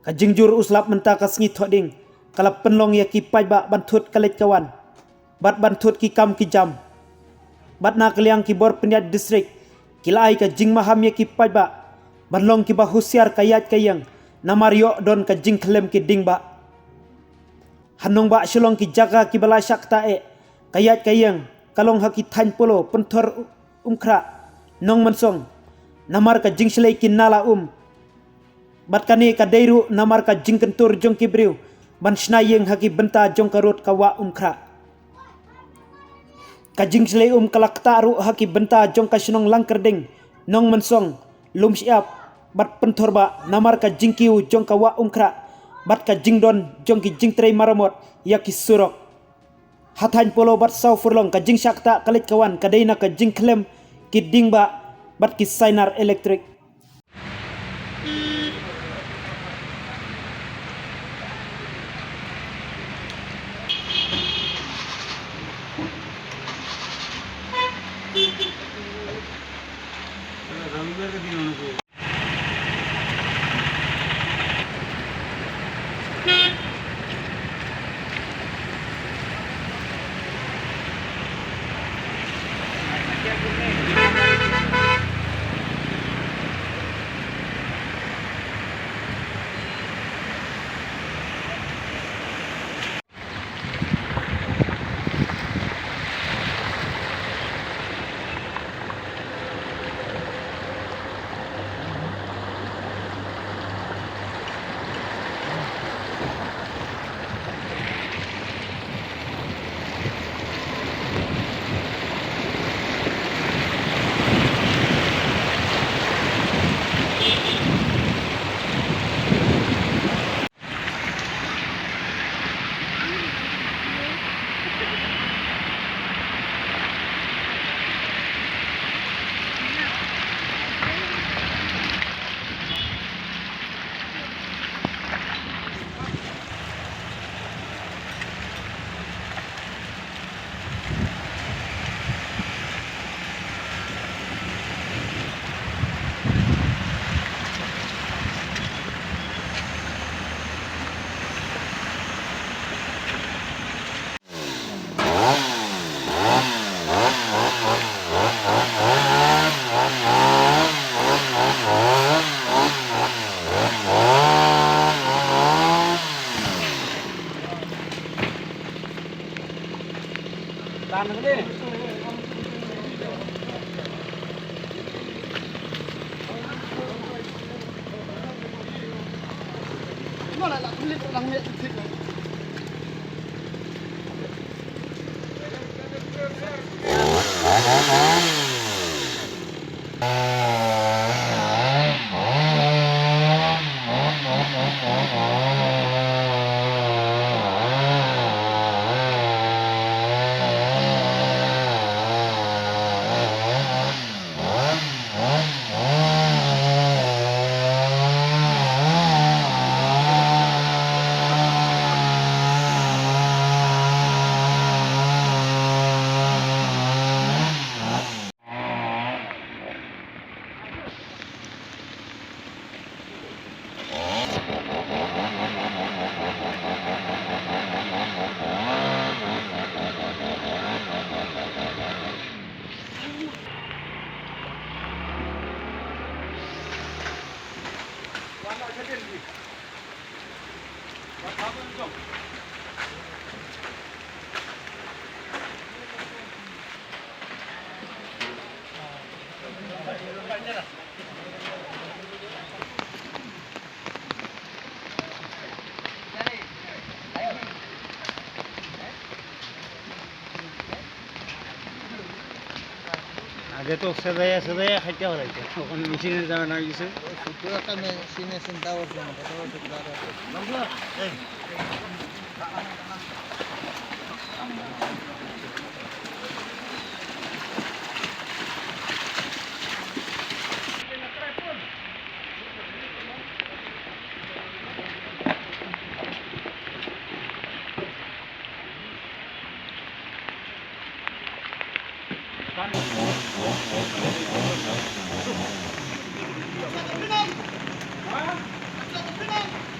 ka jingjur uslap menta ka sngi thoding kala penlong ya ki pai ba bantut kalet kawan bat bantut ki kam ki jam bat na kaliang ki bor pendiat distrik kilai ka jing maham ya ki pai ba banlong ki ba husiar kayat kayang namario don ka jing klem ki ding ba hanong ba shulong ki jaga ki bala syakta kayat kayang kalong haki thain polo penthor umkra nong mansong namar ka jing slei ki nala bat kani ka deiru namar ka jing kentur jong ki briu ban snayeng haki benta jong karut ka wa umkra ka jing slei kalak taru haki benta jong ka snong langkerding nong mansong lum siap bat penthor ba namar ka jing kiu jong ka wa umkra bat ka jing don jong ki jing trei maramot yaki surok hathain polo bat sau furlong ka jing syakta kalit kawan ka deina ka jing klem ki ding ba bat ki sainar elektrik আগে তো সেদাইয়া সেদাইয়া খাইতে হলাইছে তখন মেশিনের দামে নামে গেছে পুরো একটা মেশিনে চিন্তা করছে না Pinang!